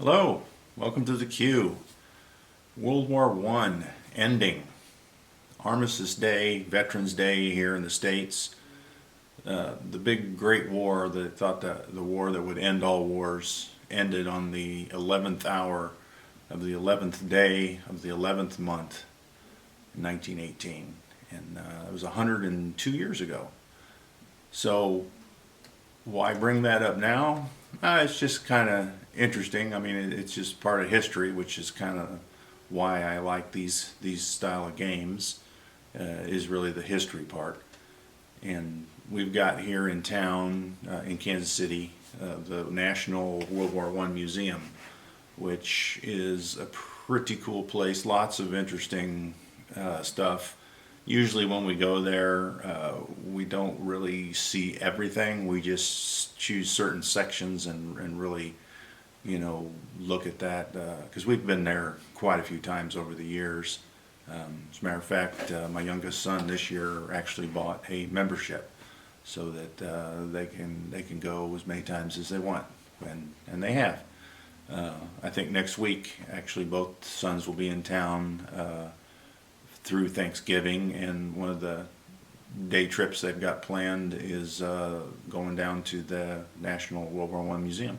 Hello, welcome to the Q. World War I ending. Armistice Day, Veterans Day here in the States. The big Great War that thought that the war that would end all wars ended on the 11th hour of the 11th day of the 11th month in 1918. And it was 102 years ago. So why bring that up now? It's just kind of interesting. I mean, it's just part of history, which is kind of why I like these style of games. Is really the history part. And we've got here in town, in Kansas City, the National World War I Museum, which is a pretty cool place. Lots of interesting stuff. Usually when we go there, we don't really see everything. We just choose certain sections and really, look at that. Because we've been there quite a few times over the years. As a matter of fact, my youngest son this year actually bought a membership so that they can go as many times as they want, and they have. I think next week, actually, both sons will be in town through Thanksgiving, and one of the day trips they've got planned is going down to the National World War I Museum.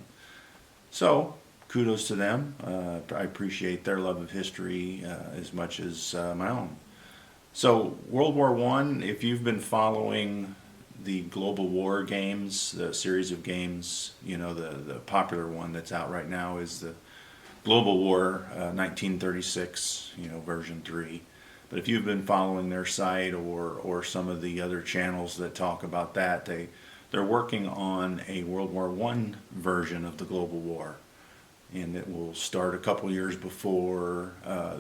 So kudos to them. I appreciate their love of history as much as my own. So World War I, if you've been following the Global War games, the series of games, the popular one that's out right now is the Global War 1936, version 3. But if you've been following their site or some of the other channels that talk about that, they're working on a World War I version of the Global War. And it will start a couple years before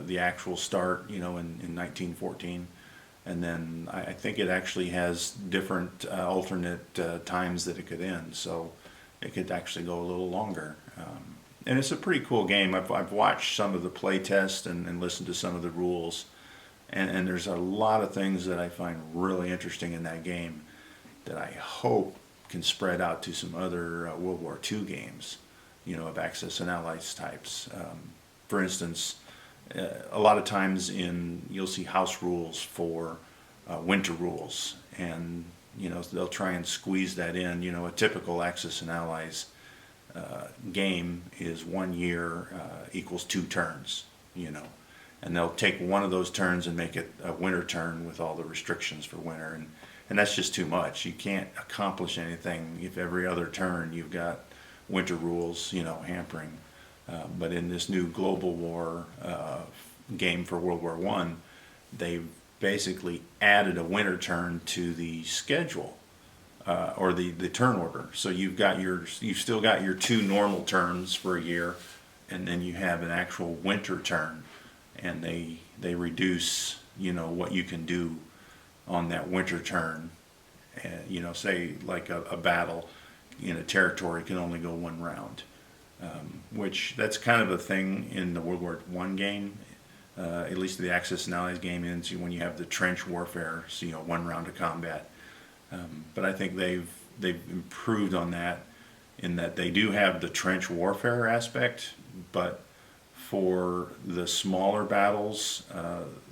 the actual start, in 1914. And then I think it actually has different alternate times that it could end. So it could actually go a little longer. And it's a pretty cool game. I've watched some of the play tests and listened to some of the rules. And there's a lot of things that I find really interesting in that game that I hope can spread out to some other World War II games, of Axis and Allies types. For instance, a lot of times you'll see house rules for winter rules, and they'll try and squeeze that in. A typical Axis and Allies game is 1 year equals 2 turns, and they'll take one of those turns and make it a winter turn with all the restrictions for winter, and that's just too much. You can't accomplish anything if every other turn you've got winter rules, hampering. But in this new Global War game for World War I, they've basically added a winter turn to the schedule or the turn order. So you've still got your 2 normal turns for a year, and then you have an actual winter turn. And they reduce, what you can do on that winter turn. Say like a battle in a territory can only go 1 round, which that's kind of a thing in the World War I game, at least the Axis and Allies game ends when you have the trench warfare, so 1 round of combat. But I think they've improved on that in that they do have the trench warfare aspect, but for the smaller battles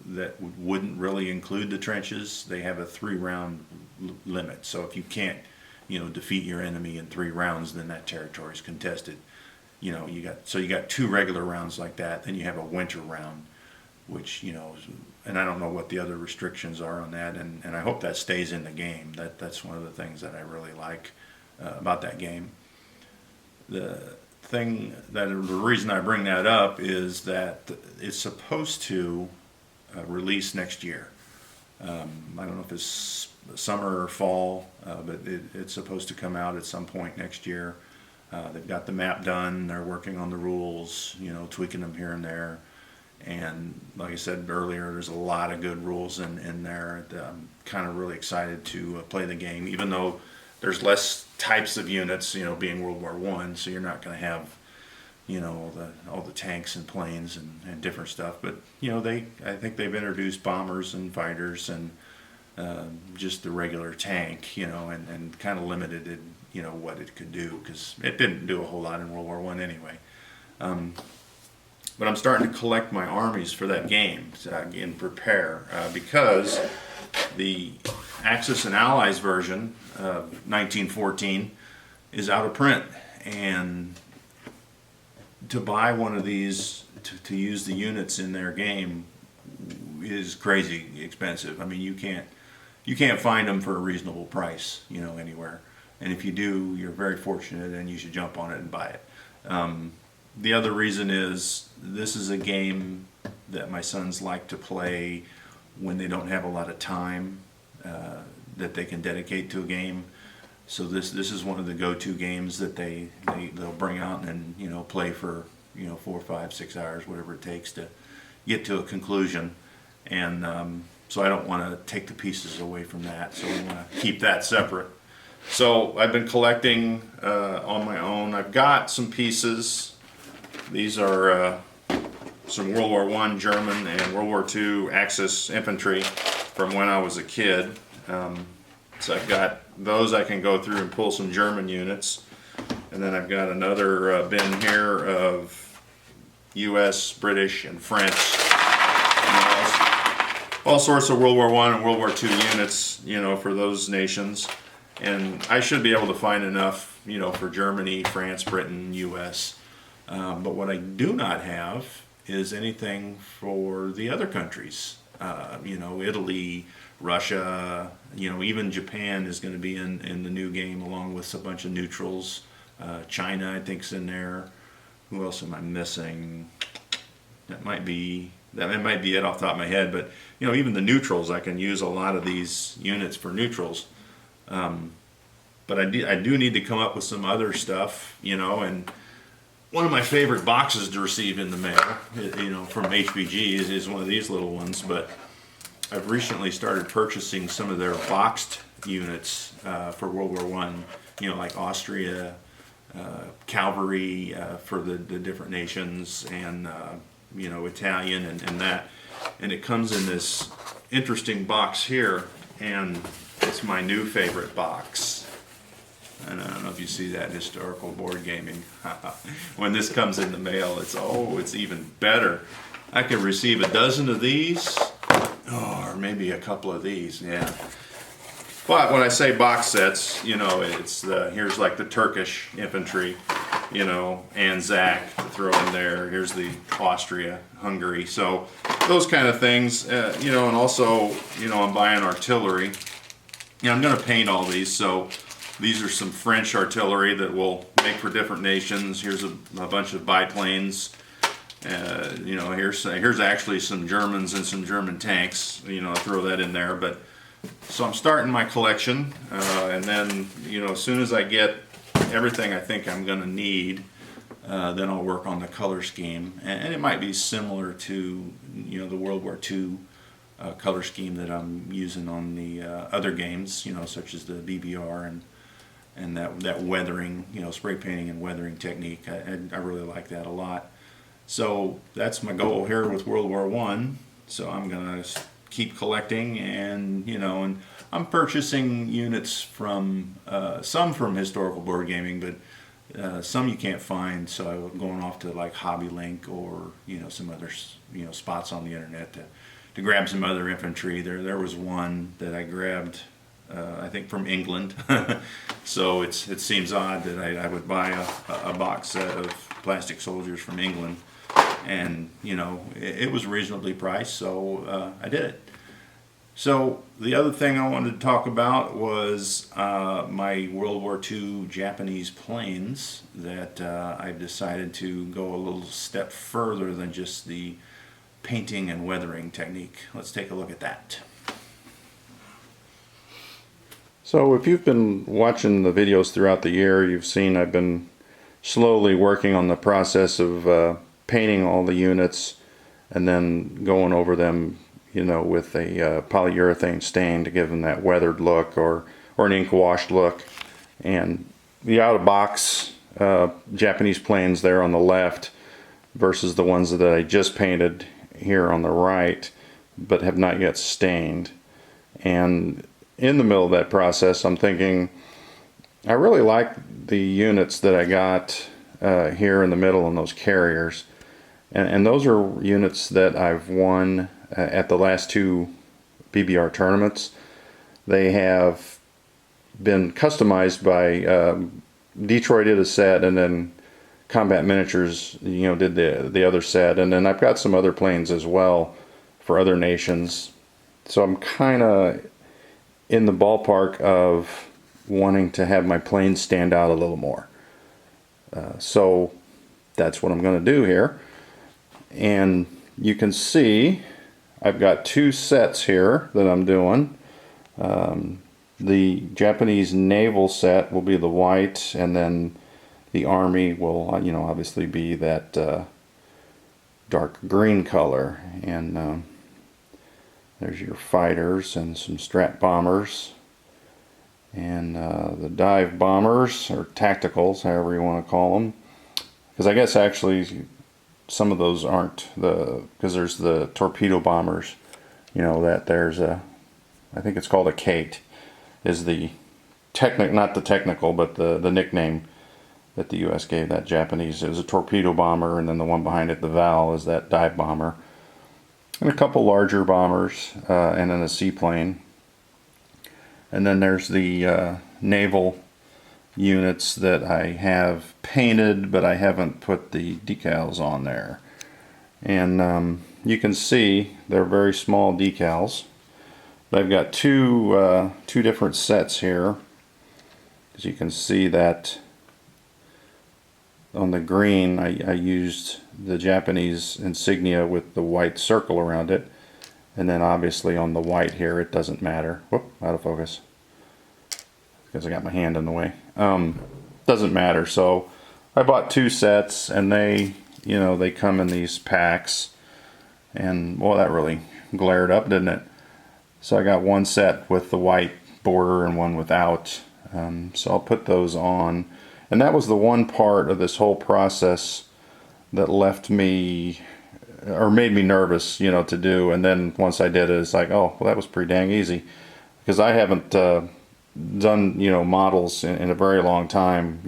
that wouldn't really include the trenches, they have a 3-round limit. So if you can't, defeat your enemy in 3 rounds, then that territory is contested. You got 2 regular rounds like that. Then you have a winter round, which and I don't know what the other restrictions are on that, and I hope that stays in the game. That's one of the things that I really like about that game. The reason I bring that up is that it's supposed to release next year. I don't know if it's summer or fall, but it's supposed to come out at some point next year. They've got the map done. They're working on the rules, tweaking them here and there. And like I said earlier, there's a lot of good rules in there. I'm kind of really excited to play the game, even though there's less types of units, being World War I, so you're not going to have, all the tanks and planes and different stuff. But I think they've introduced bombers and fighters and just the regular tank, and kind of limited it, what it could do, because it didn't do a whole lot in World War I anyway. But I'm starting to collect my armies for that game and prepare because the Axis and Allies version of 1914 is out of print, and to buy one of these to use the units in their game is crazy expensive. I mean, you can't find them for a reasonable price, you know, anywhere. And if you do, you're very fortunate, and you should jump on it and buy it. The other reason is this is a game that my sons like to play when they don't have a lot of time that they can dedicate to a game. So this is one of the go-to games that they'll bring out and, you know, play for, you know, 4, 5, 6 hours, whatever it takes to get to a conclusion. And so I don't want to take the pieces away from that, so we want to keep that separate. So I've been collecting on my own. I've got some pieces. These are some World War I German and World War II Axis infantry from when I was a kid. So I've got those I can go through and pull some German units. And then I've got another bin here of US, British, and French. All sorts of World War I and World War II units, you know, for those nations. And I should be able to find enough, you know, for Germany, France, Britain, US. But what I do not have is anything for the other countries. You know, Italy, Russia, you know, even Japan is going to be in the new game along with a bunch of neutrals. China, I think, is in there. Who else am I missing? That might be it off the top of my head. But, you know, even the neutrals, I can use a lot of these units for neutrals. But I do need to come up with some other stuff, you know, and one of my favorite boxes to receive in the mail, you know, from HBG is one of these little ones, but I've recently started purchasing some of their boxed units for World War I, you know, like Austria, cavalry for the different nations, and, you know, Italian and that. And it comes in this interesting box here, and it's my new favorite box. And I don't know if you see that in historical board gaming. When this comes in the mail, it's even better. I can receive a dozen of these, or maybe a couple of these, yeah. But when I say box sets, you know, here's like the Turkish infantry, you know, Anzac to throw in there. Here's the Austria, Hungary. So those kind of things, you know, and also, you know, I'm buying artillery. Yeah, I'm going to paint all these, so these are some French artillery that we'll make for different nations. Here's a bunch of biplanes. You know, here's actually some Germans and some German tanks. You know, I'll throw that in there. But so I'm starting my collection, and then, you know, as soon as I get everything I think I'm going to need, then I'll work on the color scheme, and it might be similar to, you know, the World War II color scheme that I'm using on the other games, you know, such as the BBR and that weathering, you know, spray painting and weathering technique. I really like that a lot. So that's my goal here with World War I. So I'm gonna keep collecting, and, you know, and I'm purchasing units from some from historical board gaming, but some you can't find. So I'm going off to like Hobby Link or, you know, some other, you know, spots on the internet to grab some other infantry. There was one that I grabbed, I think from England. So it seems odd that I would buy a box set of plastic soldiers from England, and, you know, it was reasonably priced, so I did it. So the other thing I wanted to talk about was my World War II Japanese planes that I've decided to go a little step further than just the painting and weathering technique. Let's take a look at that. So if you've been watching the videos throughout the year, you've seen I've been slowly working on the process of painting all the units and then going over them, you know, with a polyurethane stain to give them that weathered look or an ink washed look. And the out of box Japanese planes there on the left versus the ones that I just painted here on the right but have not yet stained. And in the middle of that process, I'm thinking I really like the units that I got here in the middle on those carriers. And those are units that I've won at the last 2 BBR tournaments. They have been customized by Detroit did a set, and then Combat Miniatures, did the other set, and then I've got some other planes as well for other nations. So I'm kind of in the ballpark of wanting to have my planes stand out a little more. So that's what I'm going to do here. And you can see I've got 2 sets here that I'm doing. The Japanese naval set will be the white, and then the Army will, obviously be that dark green color. And there's your fighters and some strat bombers, and the dive bombers, or tacticals, however you want to call them. Because I guess actually some of those aren't because there's the torpedo bombers. That there's I think it's called a Kate, is the not the technical, but the nickname that the U.S. gave that Japanese. It was a torpedo bomber, and then the one behind it, the Val, is that dive bomber. And a couple larger bombers, and then a seaplane. And then there's the naval units that I have painted, but I haven't put the decals on there. And you can see they're very small decals. But I've got two different sets here. As you can see that on the green, I used the Japanese insignia with the white circle around it. And then obviously on the white here, it doesn't matter. Whoop, out of focus. Because I got my hand in the way. Doesn't matter. So I bought 2 sets, and they come in these packs. And well, that really glared up, didn't it? So I got 1 set with the white border and 1 without. So I'll put those on. And that was the one part of this whole process that left me, or made me nervous, to do. And then once I did it, it's like, oh, well, that was pretty dang easy. Because I haven't done, models in a very long time,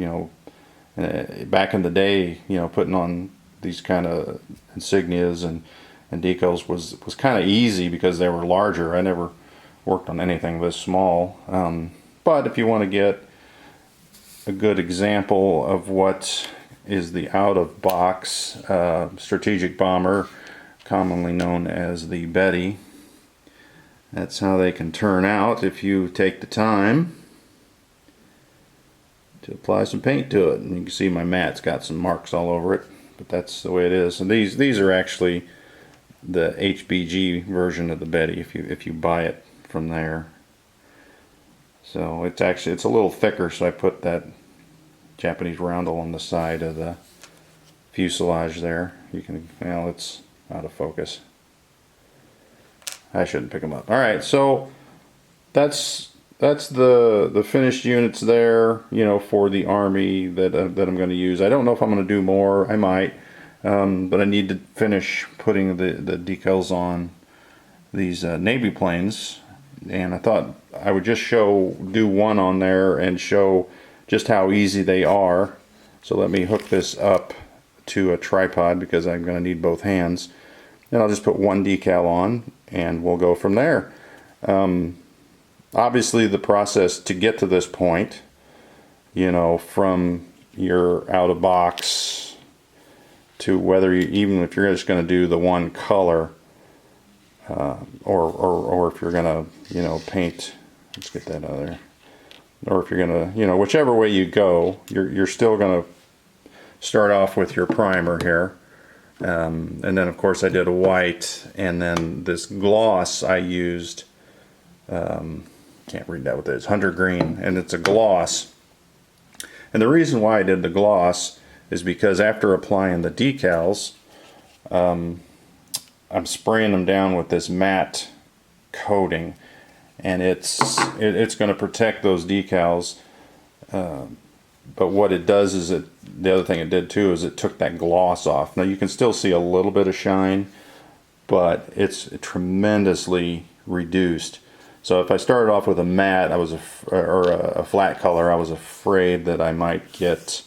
back in the day, putting on these kind of insignias and decals was kind of easy because they were larger. I never worked on anything this small. But if you want to get a good example of what is the out-of-box strategic bomber, commonly known as the Betty, that's how they can turn out if you take the time to apply some paint to it. And you can see my mat's got some marks all over it, but that's the way it is. And these are actually the HBG version of the Betty if you buy it from there. So it's a little thicker, so I put that Japanese roundel on the side of the fuselage there. You can, well, it's out of focus. I shouldn't pick them up. All right, so that's the finished units there, for the Army that I'm going to use. I don't know if I'm going to do more. I might, but I need to finish putting the decals on these Navy planes. And I thought I would just do one on there and show just how easy they are. So let me hook this up to a tripod because I'm going to need both hands. And I'll just put 1 decal on and we'll go from there. Obviously the process to get to this point, from your out of box to whether even if you're just going to do the one color, or if you're gonna paint, let's get that out of there, or if you're gonna whichever way you go, you're still gonna start off with your primer here, and then of course I did a white, and then this gloss I used, can't read that with it, it's Hunter Green, and it's a gloss. And the reason why I did the gloss is because after applying the decals, I'm spraying them down with this matte coating, and it's going to protect those decals. But what it does is the other thing it did too is it took that gloss off. Now you can still see a little bit of shine, but it's tremendously reduced. So if I started off with a matte, or a flat color, I was afraid that I might get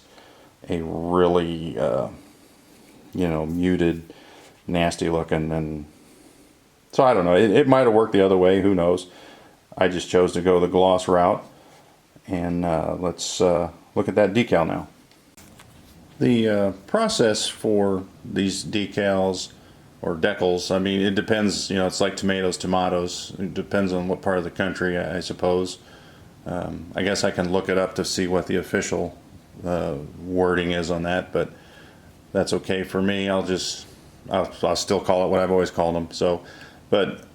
a really, you know, muted, nasty looking. And so I don't know, it might have worked the other way, who knows. I just chose to go the gloss route. And let's look at that decal now. The process for these decals or decals, I mean, it depends, you know, it's like tomatoes. It depends on what part of the country, I suppose. I guess I can look it up to see what the official wording is on that, but that's okay for me. I'll still call it what I've always called them. So, but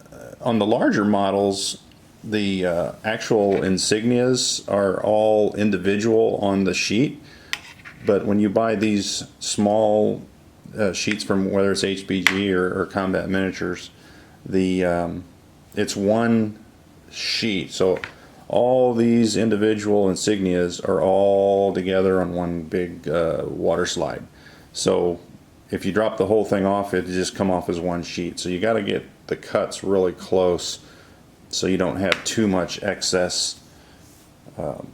on the larger models, the actual insignias are all individual on the sheet. But when you buy these small sheets from whether it's HBG or Combat Miniatures, it's one sheet. So all these individual insignias are all together on one big water slide. So if you drop the whole thing off, it just come off as one sheet. So you got to get the cuts really close so you don't have too much excess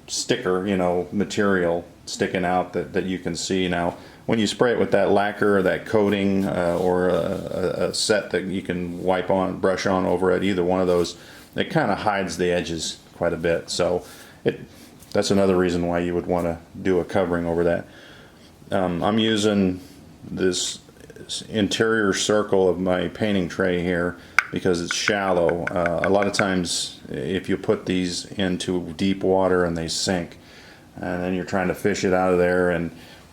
sticker, you know, material sticking out that you can see. Now when you spray it with that lacquer or that coating or a set that you can brush on over at either one of those, it kind of hides the edges quite a bit. So that's another reason why you would want to do a covering over that. I'm using this interior circle of my painting tray here because it's shallow. A lot of times if you put these into deep water and they sink, and then you're trying to fish it out of there, and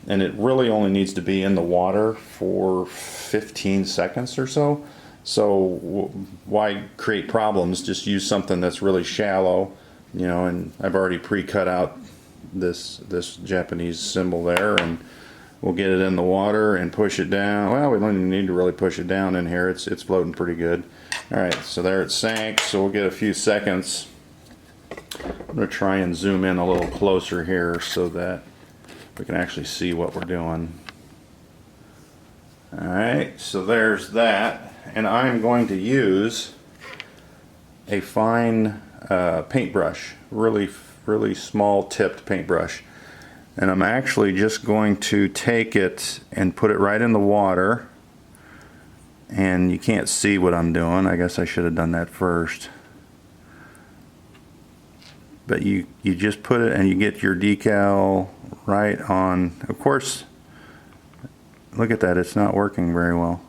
it really only needs to be in the water for 15 seconds or so. So why create problems? Just use something that's really shallow, you know. And I've already pre-cut out this Japanese symbol there, and we'll get it in the water and push it down. Well, we don't even need to really push it down in here. It's floating pretty good. All right, so there it sank. So we'll get a few seconds. I'm going to try and zoom in a little closer here so that we can actually see what we're doing. Alright, so there's that. And I'm going to use a fine paintbrush, really small tipped paintbrush. And I'm actually just going to take it and put it right in the water. And you can't see what I'm doing. I guess I should have done that first. But you just put it and you get your decal right on. Of course, look at that, it's not working very well.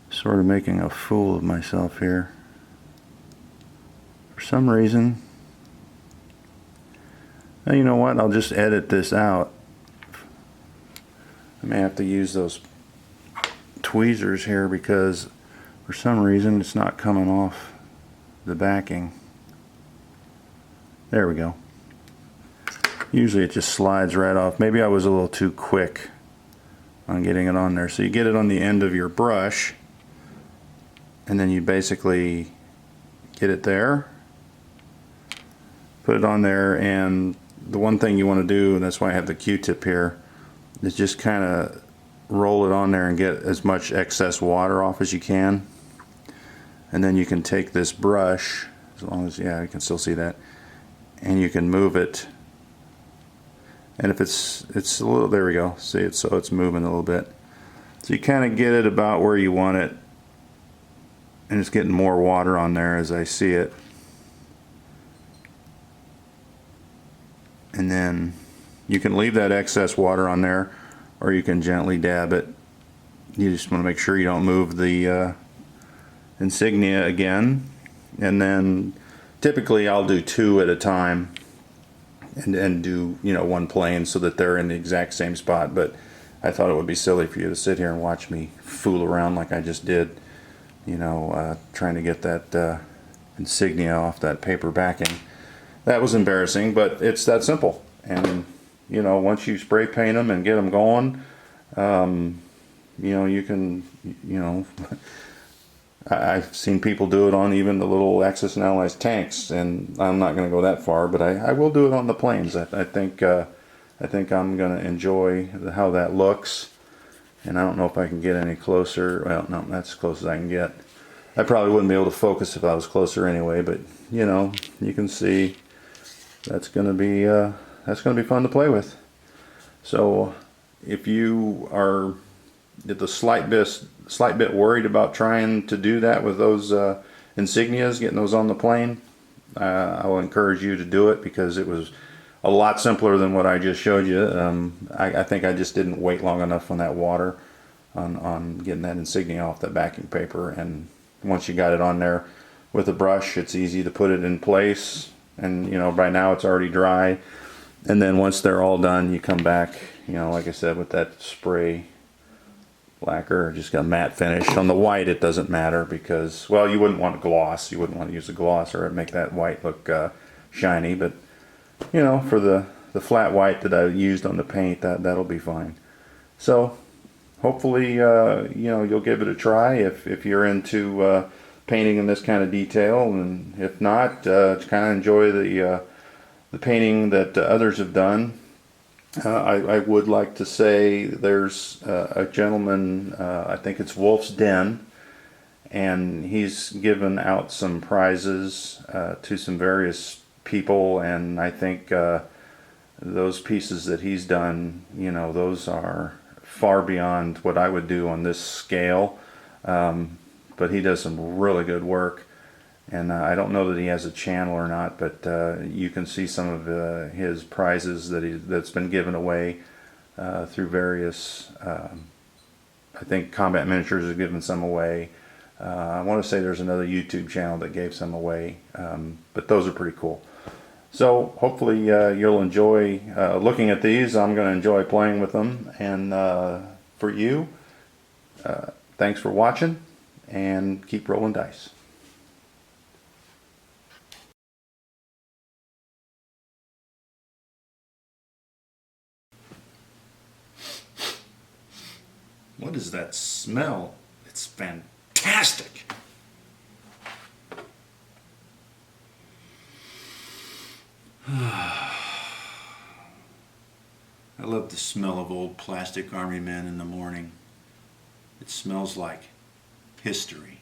Sort of making a fool of myself here. For some reason. Now, you know what, I'll just edit this out. I may have to use those tweezers here because for some reason it's not coming off the backing. There we go. Usually it just slides right off. Maybe I was a little too quick on getting it on there. So you get it on the end of your brush, and then you basically get it there, put it on there, and the one thing you want to do, and that's why I have the Q-tip here, is just kind of roll it on there and get as much excess water off as you can. And then you can take this brush, as long as, yeah, you can still see that, and you can move it. And if it's a little, there we go, see it, so it's moving a little bit. So you kind of get it about where you want it, and it's getting more water on there as I see it. And then you can leave that excess water on there, or you can gently dab it. You just want to make sure you don't move the insignia again. And then typically I'll do two at a time and do, you know, one plane so that they're in the exact same spot. But I thought it would be silly for you to sit here and watch me fool around like I just did, you know, trying to get that insignia off that paper backing. That was embarrassing, but it's that simple. And you know, once you spray paint them and get them going, you know, you can, you know, I've seen people do it on even the little Axis and Allies tanks, and I'm not going to go that far, but I will do it on the planes. I think I'm going to enjoy how that looks, and I don't know if I can get any closer. Well, no, that's as close as I can get. I probably wouldn't be able to focus if I was closer anyway, but you know, you can see that's going to be fun to play with. So if you are the slight bit worried about trying to do that with those insignias, getting those on the plane, I'll encourage you to do it, because it was a lot simpler than what I just showed you. I think I just didn't wait long enough on that water, on getting that insignia off that backing paper. And once you got it on there with a brush, it's easy to put it in place. And you know, by now it's already dry. And then once they're all done, you come back, you know, like I said, with that spray lacquer, just got a matte finish. On the white, it doesn't matter, because, well, you wouldn't want a gloss. You wouldn't want to use a gloss, or it'd make that white look shiny. But you know, for the flat white that I used on the paint, that'll be fine. So hopefully, you know, you'll give it a try if you're into painting in this kind of detail, and if not, kind of enjoy the painting that others have done. I would like to say there's a gentleman, I think it's Wolf's Den, and he's given out some prizes to some various people, and I think those pieces that he's done, you know, those are far beyond what I would do on this scale. But he does some really good work, and I don't know that he has a channel or not, but you can see some of his prizes that's been given away through various, I think Combat Miniatures has given some away. I want to say there's another YouTube channel that gave some away, but those are pretty cool. So hopefully you'll enjoy looking at these. I'm going to enjoy playing with them, and for you, thanks for watching, and keep rolling dice. What is that smell? It's fantastic. I love the smell of old plastic army men in the morning. It smells like history.